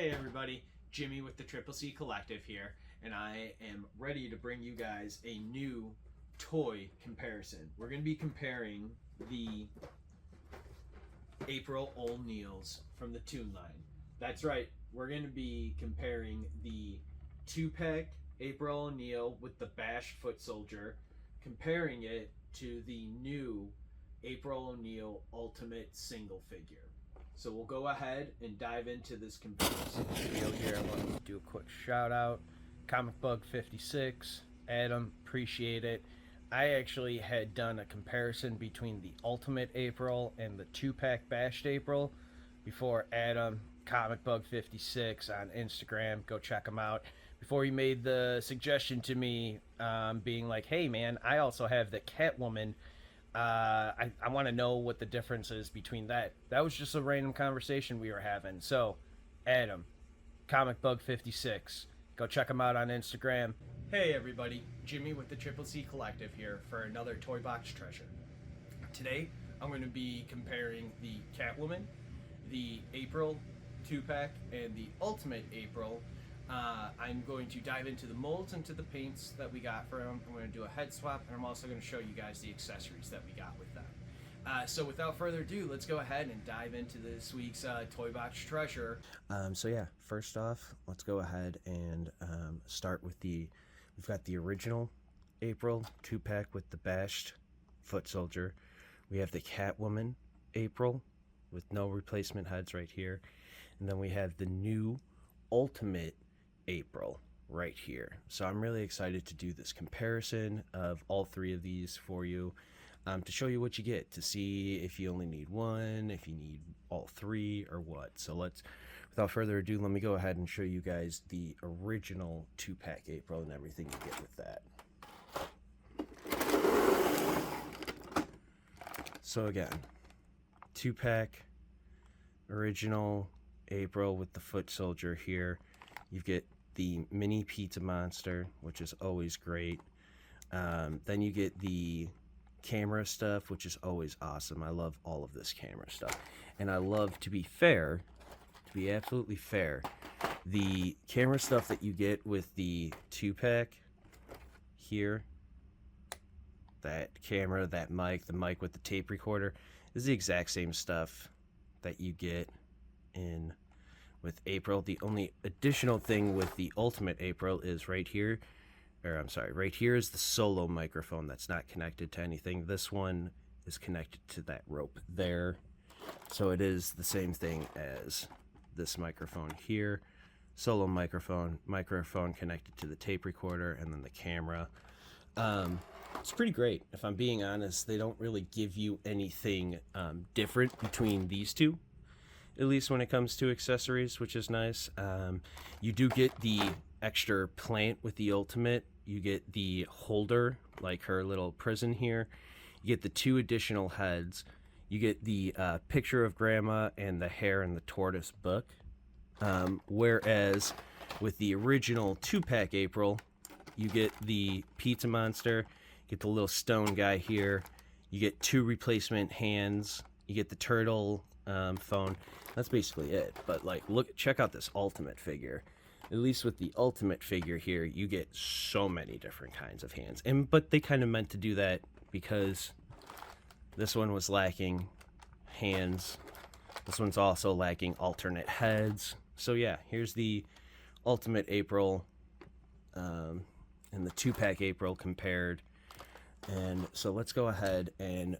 Hey everybody, Jimmy with the Triple C Collective here, and I am ready to bring you guys a new toy comparison. We're going to be comparing the April O'Neills from the Toon line. That's right, we're going to be comparing the 2-pack April O'Neil with the bashed foot soldier, comparing it to the new April O'Neil Ultimate single figure. So we'll go ahead and dive into this comparison video here. I want to do a quick shout out. Comic Bug 56, Adam, appreciate it. I actually had done a comparison between the Ultimate April and the 2-pack bashed April before Adam, Comic Bug 56 on Instagram. Go check him out. Before he made the suggestion to me, being like, hey man, I also have the Catwoman. I want to know what the difference is between that. That was just a random conversation we were having. So, Adam, Comic Bug 56, go check him out on Instagram. Hey everybody, Jimmy with the Triple C Collective here for another Toy Box Treasure. Today, I'm going to be comparing the Catwoman, the April 2-pack, and the Ultimate April. I'm going to dive into the molds and to the paints that we got for them. I'm going to do a head swap, and I'm also going to show you guys the accessories that we got with them. So without further ado, let's go ahead and dive into this week's Toy Box Treasure. So yeah, first off, let's go ahead and start with we've got the original April 2-pack with the bashed foot soldier. We have the Catwoman April with no replacement heads right here. And then we have the new Ultimate April right here. So I'm really excited to do this comparison of all three of these for you, to show you what you get, to see if you only need one, if you need all three, or what. So without further ado, let me go ahead and show you guys the original 2-pack April and everything you get with that. So again, 2-pack original April with the foot soldier here. You get the mini pizza monster, which is always great. Then you get the camera stuff, which is always awesome. I love all of this camera stuff. And I love, to be absolutely fair, the camera stuff that you get with the 2-pack here, that camera, that mic, the mic with the tape recorder, is the exact same stuff that you get in with April. The only additional thing with the Ultimate April is right here, right here is the solo microphone that's not connected to anything. This one is connected to that rope there, so it is the same thing as this microphone here. Solo microphone connected to the tape recorder, and then the camera. It's pretty great, if I'm being honest. They don't really give you anything different between these two, at least when it comes to accessories, which is nice. You do get the extra plant with the Ultimate. You get the holder, like her little prison here. You get the 2 additional heads. You get the picture of Grandma and the hare and the tortoise book. Whereas with the original 2-pack April, you get the pizza monster, you get the little stone guy here, you get 2 replacement hands, you get the turtle phone. That's basically it. But check out this Ultimate figure. At least with the Ultimate figure here, you get so many different kinds of hands. But they kind of meant to do that because this one was lacking hands. This one's also lacking alternate heads. So yeah, here's the Ultimate April and the 2-pack April compared. And so let's go ahead and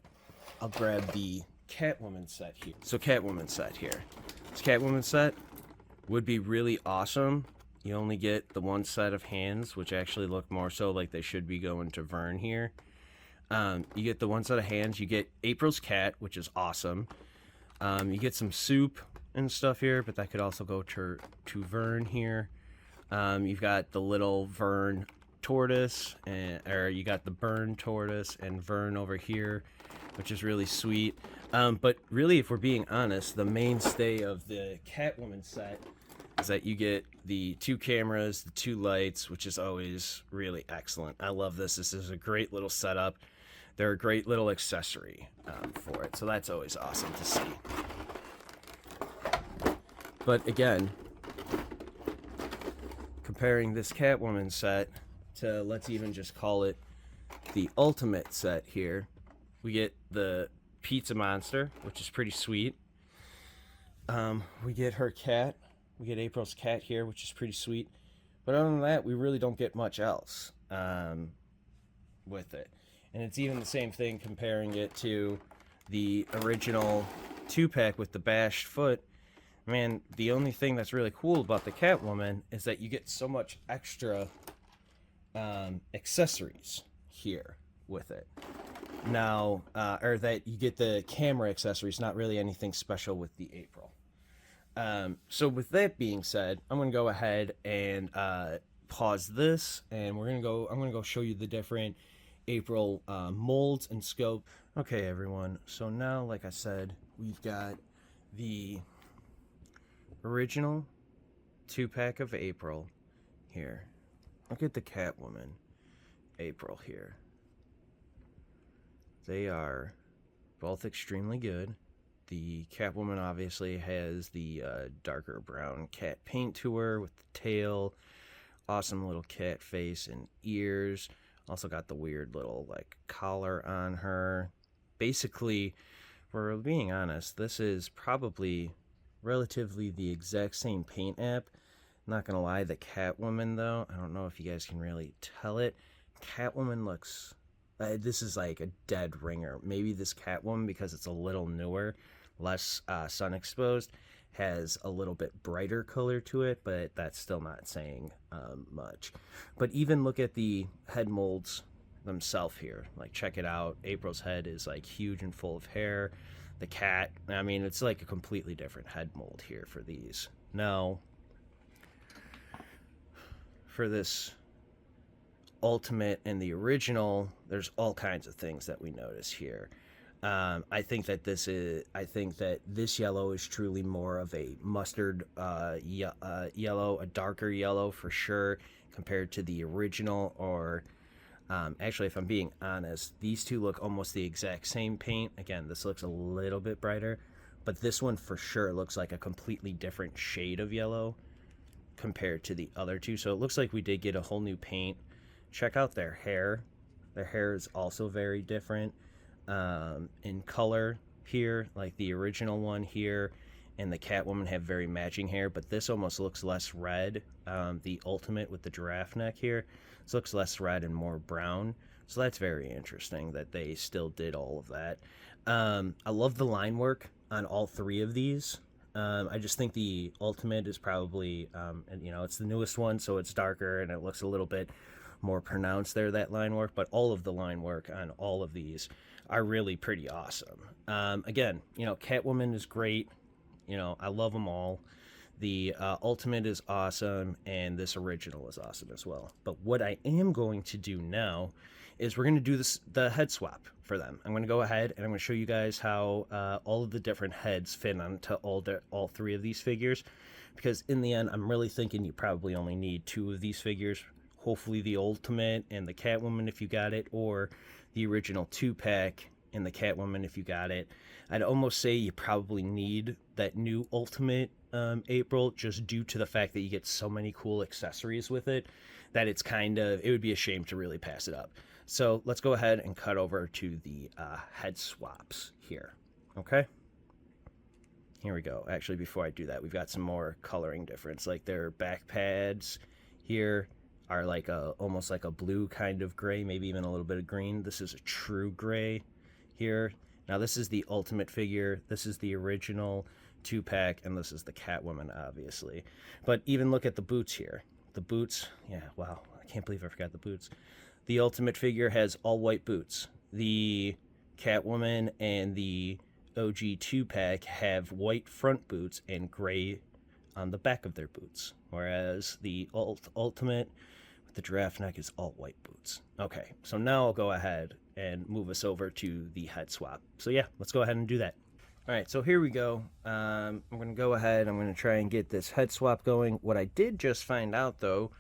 I'll grab the Catwoman set here. So Catwoman set here. This Catwoman set would be really awesome. You only get the 1 set of hands, which actually look more so like they should be going to Vern here. You get the 1 set of hands. You get April's cat, which is awesome. You get some soup and stuff here, but that could also go to Vern here. You've got the little Vern tortoise, or you got the Burn tortoise and Vern over here, which is really sweet. But really, if we're being honest, the mainstay of the Catwoman set is that you get the 2 cameras, the 2 lights, which is always really excellent. I love this. This is a great little setup. They're a great little accessory for it, so that's always awesome to see. But again, comparing this Catwoman set to, let's even just call it the Ultimate set here, we get the Pizza Monster, which is pretty sweet. We get her cat. We get April's cat here, which is pretty sweet. But other than that, we really don't get much else with it. And it's even the same thing comparing it to the original 2-pack with the bashed foot. Man, the only thing that's really cool about the Catwoman is that you get so much extra accessories here with it. Now, or that you get the camera accessories, not really anything special with the April. So with that being said, I'm gonna go ahead and pause this, and I'm gonna go show you the different April molds and scope. Okay, everyone. So now, like I said, we've got the original 2-pack of April here. Look at the Catwoman April here. They are both extremely good. The Catwoman obviously has the darker brown cat paint to her with the tail, awesome little cat face and ears. Also got the weird little like collar on her. Basically, for being honest, this is probably relatively the exact same paint app. Not gonna lie, the Catwoman though, I don't know if you guys can really tell it. Catwoman looks, this is like a dead ringer. Maybe this Catwoman, because it's a little newer, less sun exposed, has a little bit brighter color to it, but that's still not saying much. But even look at the head molds themselves here. Like, check it out. April's head is like huge and full of hair. The cat, I mean, it's like a completely different head mold here for these. Now, for this Ultimate and the original, there's all kinds of things that we notice here. I think that this yellow is truly more of a mustard yellow, a darker yellow for sure, compared to the original. Or actually, if I'm being honest, these two look almost the exact same paint. Again, this looks a little bit brighter, but this one for sure looks like a completely different shade of yellow compared to the other two. So it looks like we did get a whole new paint. Check out their hair. Their hair is also very different in color here. Like the original one here and the Catwoman have very matching hair, but this almost looks less red. The Ultimate with the giraffe neck here, this looks less red and more brown. So that's very interesting that they still did all of that. I love the line work on all three of these. I just think the Ultimate is probably, and you know, it's the newest one, so it's darker and it looks a little bit more pronounced there, that line work, but all of the line work on all of these are really pretty awesome. Again, you know, Catwoman is great. You know, I love them all. The Ultimate is awesome, and this original is awesome as well. But what I am going to do now is we're going to do the head swap for them. I'm going to go ahead and I'm going to show you guys how all of the different heads fit onto all three of these figures, because in the end, I'm really thinking you probably only need 2 of these figures. Hopefully the Ultimate and the Catwoman if you got it, or the original 2-pack and the Catwoman if you got it. I'd almost say you probably need that new Ultimate April, just due to the fact that you get so many cool accessories with it, that it's it would be a shame to really pass it up. So let's go ahead and cut over to the head swaps here. Okay, here we go. Actually, before I do that, we've got some more coloring difference. Like their back pads here are like almost like a blue kind of gray, maybe even a little bit of green. This is a true gray here. Now this is the Ultimate figure, this is the original 2-pack, and this is the Catwoman, obviously. But even look at the boots here. The boots, yeah, wow, I can't believe I forgot the boots. The Ultimate figure has all white boots. The Catwoman and the OG 2-pack have white front boots and gray on the back of their boots, whereas the Ultimate with the giraffe neck is all white boots. Okay, so now I'll go ahead and move us over to the head swap. So yeah, let's go ahead and do that. All right, so here we go. I'm going to go ahead, I'm going to try and get this head swap going. What I did just find out though,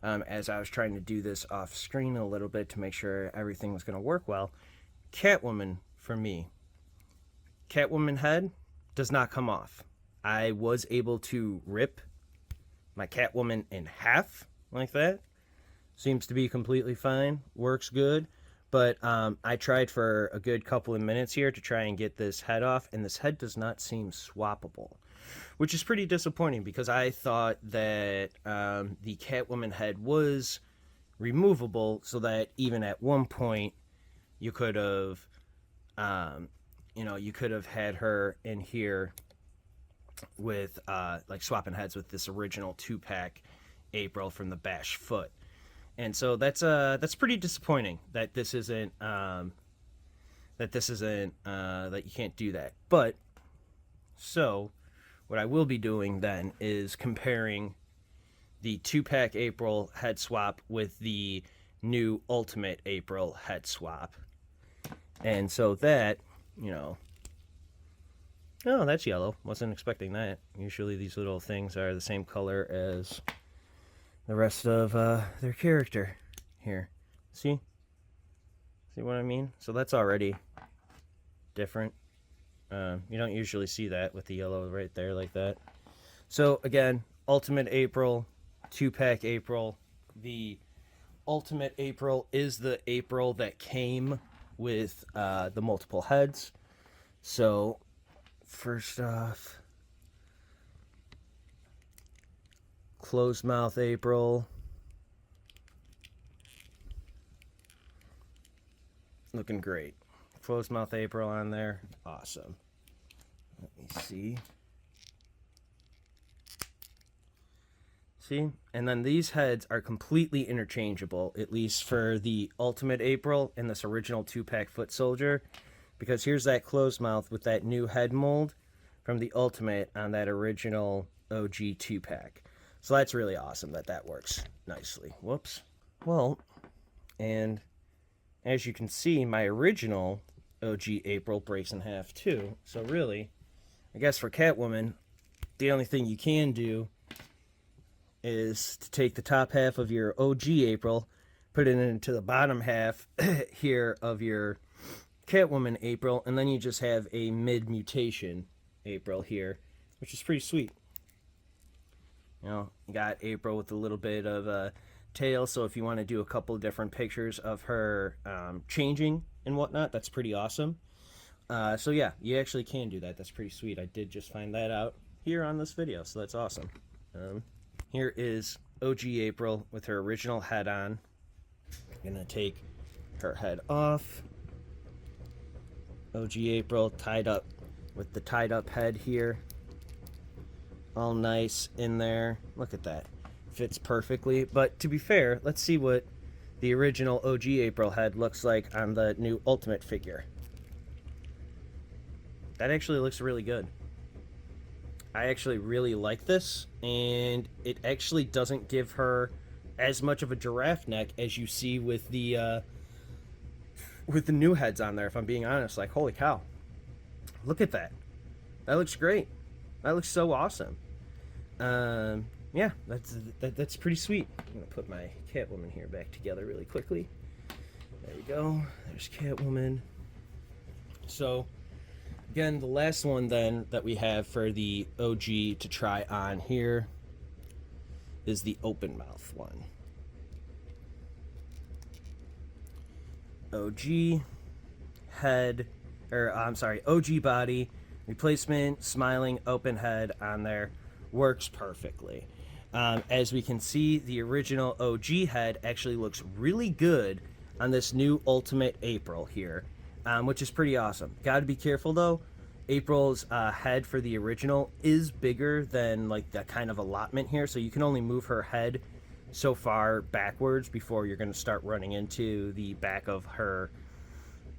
as I was trying to do this off screen a little bit to make sure everything was going to work well, Catwoman for me, Catwoman head does not come off. I was able to rip my Catwoman in half like that. Seems to be completely fine. Works good. But I tried for a good couple of minutes here to try and get this head off, and this head does not seem swappable, which is pretty disappointing because I thought that the Catwoman head was removable so that even at one point you could have, you could have had her in here with like swapping heads with this original 2-pack April from the Bash foot. And so that's pretty disappointing that this isn't that you can't do that. But so what I will be doing then is comparing the 2-pack April head swap with the new Ultimate April head swap. And so that, oh, that's yellow. Wasn't expecting that. Usually these little things are the same color as the rest of their character here. See what I mean? So that's already different. You don't usually see that with the yellow right there like that. So again, Ultimate April, 2-pack April. The Ultimate April is the April that came with the multiple heads. So first off, closed mouth April. Looking great. Closed mouth April on there. Awesome. Let me see. See? And then these heads are completely interchangeable, at least for the Ultimate April and this original 2-pack Foot Soldier. Because here's that closed mouth with that new head mold from the Ultimate on that original OG 2-pack. So that's really awesome that works nicely. Whoops. Well, and as you can see, my original OG April breaks in half too. So really, I guess for Catwoman, the only thing you can do is to take the top half of your OG April, put it into the bottom half here of your Catwoman April, and then you just have a mid-mutation April here, which is pretty sweet. You got April with a little bit of a tail, so if you want to do a couple of different pictures of her changing and whatnot, that's pretty awesome. So yeah, you actually can do that. That's pretty sweet. I did just find that out here on this video, so that's awesome. Here is OG April with her original head on. I'm going to take her head off. OG April tied up with the tied up head here. All nice in there. Look at that. Fits perfectly. But to be fair, let's see what the original OG April head looks like on the new Ultimate figure. That actually looks really good. I actually really like this, and it actually doesn't give her as much of a giraffe neck as you see with the new heads on there, if I'm being honest. Like, holy cow. Look at that. That looks great. That looks so awesome. Yeah, that's pretty sweet. I'm going to put my Catwoman here back together really quickly. There you go. There's Catwoman. So, again, the last one then that we have for the OG to try on here is the open mouth one. OG head, or I'm sorry, OG body, replacement, smiling, open head on there. Works perfectly. As we can see, the original OG head actually looks really good on this new Ultimate April here, which is pretty awesome. Got to be careful though. April's head for the original is bigger than like the kind of allotment here, so you can only move her head so far backwards before you're going to start running into the back of her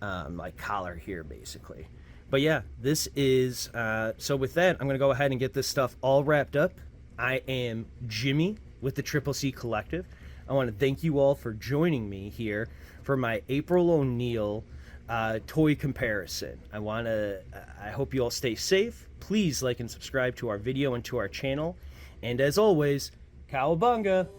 like collar here basically. But yeah, this is so with that, I'm going to go ahead and get this stuff all wrapped up. I am JimmE with the Triple C Collective. I want to thank you all for joining me here for my April O'Neil toy comparison. I hope you all stay safe. Please like and subscribe to our video and to our channel. And as always, cowabunga!